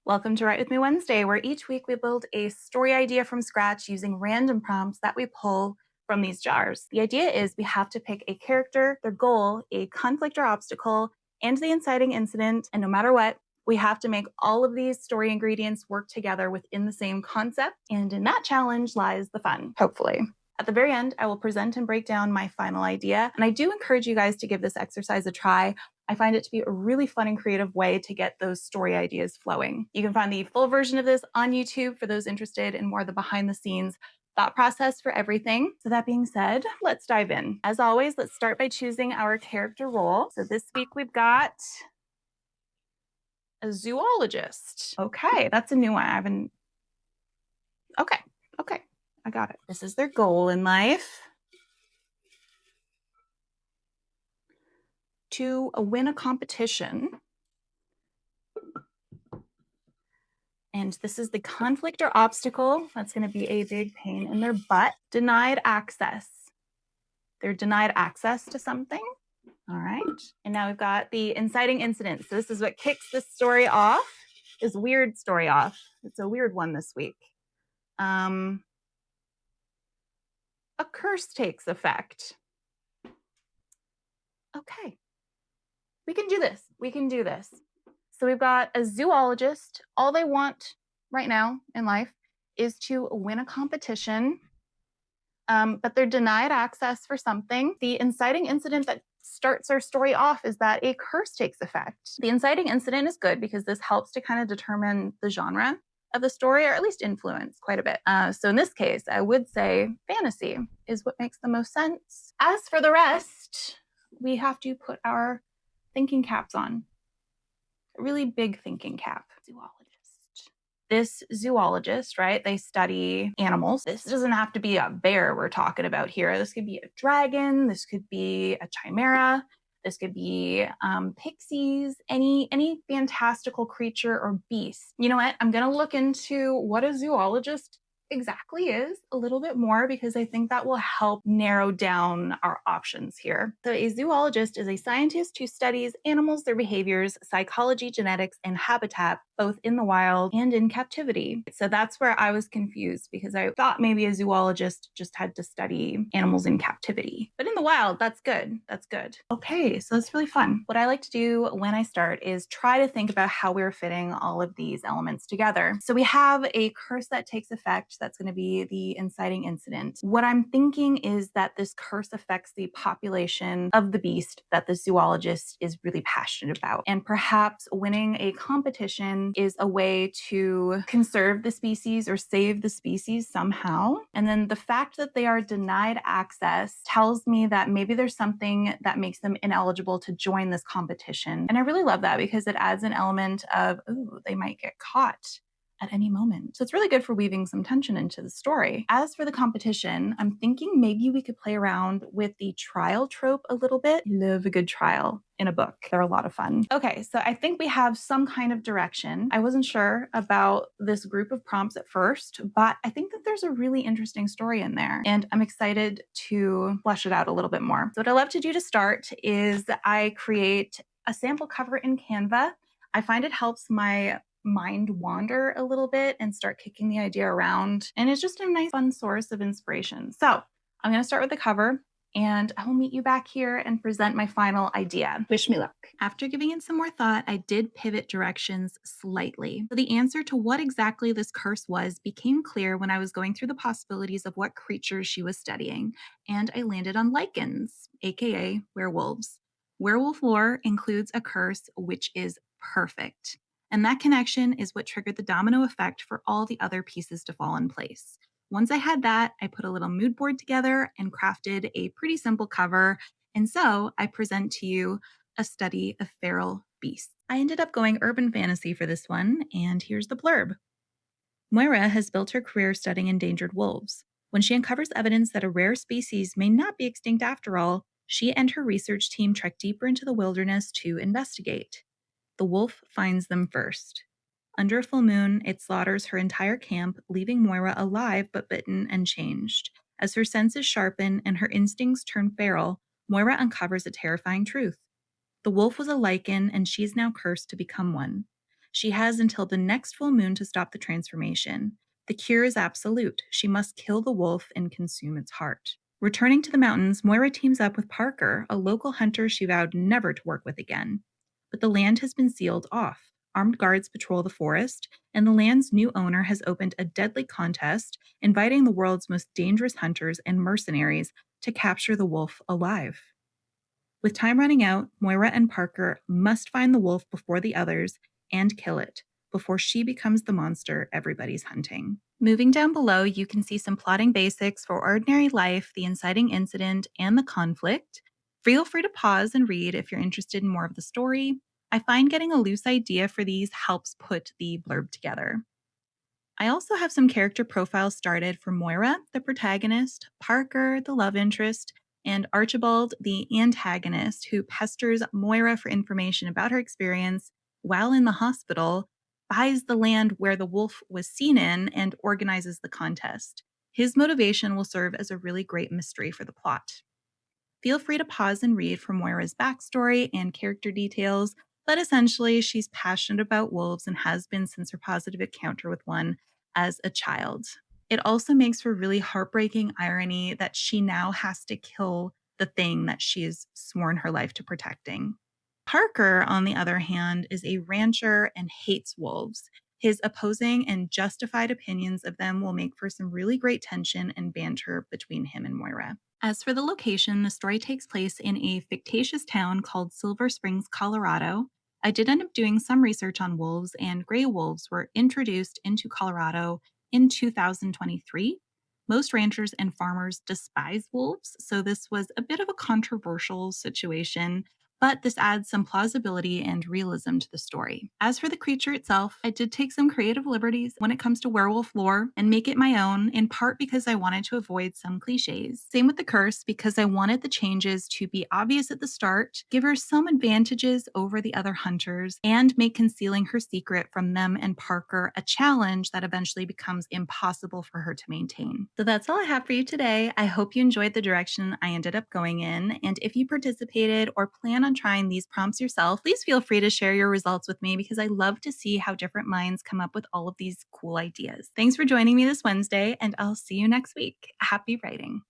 Welcome to Write With Me Wednesday, where each week we build a story idea from scratch using random prompts that we pull from these jars. The idea is we have to pick a character, their goal, a conflict or obstacle, and the inciting incident. And no matter what, we have to make all of these story ingredients work together within the same concept. And in that challenge lies the fun, hopefully. At the very end, I will present and break down my final idea. And I do encourage you guys to give this exercise a try. I find it to be a really fun and creative way to get those story ideas flowing. You can find the full version of this on YouTube for those interested in more of the behind the scenes thought process for everything. So that being said, let's dive in. As always, let's start by choosing our character role. So this week we've got a zoologist. Okay, that's a new one. Okay, I got it. This is their goal in life. To win a competition. And this is the conflict or obstacle. That's going to be a big pain in their butt. Denied access. They're denied access to something. All right. And now we've got the inciting incident. So this is what kicks this story off, this weird story off. It's a weird one this week. A curse takes effect. Okay. We can do this. We can do this. So we've got a zoologist. All they want right now in life is to win a competition, but they're denied access for something. The inciting incident that starts our story off is that a curse takes effect. The inciting incident is good because this helps to kind of determine the genre of the story, or at least influence quite a bit. So in this case, I would say fantasy is what makes the most sense. As for the rest, we have to put our thinking caps on. A really big thinking cap. Zoologist. This zoologist, right? They study animals. This doesn't have to be a bear we're talking about here. This could be a dragon. This could be a chimera. This could be pixies, any fantastical creature or beast. You know what? I'm going to look into what a zoologist exactly is a little bit more, because I think that will help narrow down our options here. So a zoologist is a scientist who studies animals, their behaviors, psychology, genetics, and habitat, both in the wild and in captivity. So that's where I was confused, because I thought maybe a zoologist just had to study animals in captivity. But in the wild, that's good. That's good. Okay, so it's really fun. What I like to do when I start is try to think about how we're fitting all of these elements together. So we have a curse that takes effect. That's going to be the inciting incident. What I'm thinking is that this curse affects the population of the beast that the zoologist is really passionate about. And perhaps winning a competition is a way to conserve the species or save the species somehow. And then the fact that they are denied access tells me that maybe there's something that makes them ineligible to join this competition. And I really love that, because it adds an element of, ooh, they might get caught at any moment. So it's really good for weaving some tension into the story. As for the competition, I'm thinking maybe we could play around with the trial trope a little bit. Love a good trial in a book. They're a lot of fun. Okay, so I think we have some kind of direction. I wasn't sure about this group of prompts at first, but I think that there's a really interesting story in there, and I'm excited to flesh it out a little bit more. So what I love to do to start is I create a sample cover in Canva. I find it helps my mind wander a little bit and start kicking the idea around. And it's just a nice, fun source of inspiration. So I'm going to start with the cover, and I will meet you back here and present my final idea. Wish me luck. After giving it some more thought, I did pivot directions slightly. So the answer to what exactly this curse was became clear when I was going through the possibilities of what creatures she was studying, and I landed on lichens, aka werewolves. Werewolf lore includes a curse which is perfect. And that connection is what triggered the domino effect for all the other pieces to fall in place. Once I had that, I put a little mood board together and crafted a pretty simple cover. And so I present to you a study of feral beasts. I ended up going urban fantasy for this one, and here's the blurb. Moira has built her career studying endangered wolves. When she uncovers evidence that a rare species may not be extinct after all, she and her research team trek deeper into the wilderness to investigate. The wolf finds them first. Under a full moon, it slaughters her entire camp, leaving Moira alive but bitten and changed. As her senses sharpen and her instincts turn feral, Moira uncovers a terrifying truth. The wolf was a lichen, and she is now cursed to become one. She has until the next full moon to stop the transformation. The cure is absolute. She must kill the wolf and consume its heart. Returning to the mountains, Moira teams up with Parker, a local hunter she vowed never to work with again. But the land has been sealed off. Armed guards patrol the forest, and the land's new owner has opened a deadly contest, inviting the world's most dangerous hunters and mercenaries to capture the wolf alive. With time running out, Moira and Parker must find the wolf before the others and kill it before she becomes the monster everybody's hunting. Moving down below, you can see some plotting basics for ordinary life, the inciting incident, and the conflict. Feel free to pause and read if you're interested in more of the story. I find getting a loose idea for these helps put the blurb together. I also have some character profiles started for Moira, the protagonist, Parker, the love interest, and Archibald, the antagonist, who pesters Moira for information about her experience while in the hospital, buys the land where the wolf was seen in, and organizes the contest. His motivation will serve as a really great mystery for the plot. Feel free to pause and read for Moira's backstory and character details, but essentially, she's passionate about wolves and has been since her positive encounter with one as a child. It also makes for really heartbreaking irony that she now has to kill the thing that she has sworn her life to protecting. Parker, on the other hand, is a rancher and hates wolves. His opposing and justified opinions of them will make for some really great tension and banter between him and Moira. As for the location, the story takes place in a fictitious town called Silver Springs, Colorado. I did end up doing some research on wolves, and gray wolves were introduced into Colorado in 2023. Most ranchers and farmers despise wolves, so this was a bit of a controversial situation, but this adds some plausibility and realism to the story. As for the creature itself, I did take some creative liberties when it comes to werewolf lore and make it my own, in part because I wanted to avoid some cliches. Same with the curse, because I wanted the changes to be obvious at the start, give her some advantages over the other hunters, and make concealing her secret from them and Parker a challenge that eventually becomes impossible for her to maintain. So that's all I have for you today. I hope you enjoyed the direction I ended up going in, and if you participated or plan on trying these prompts yourself, please feel free to share your results with me because I love to see how different minds come up with all of these cool ideas. Thanks for joining me this Wednesday, and I'll see you next week. Happy writing.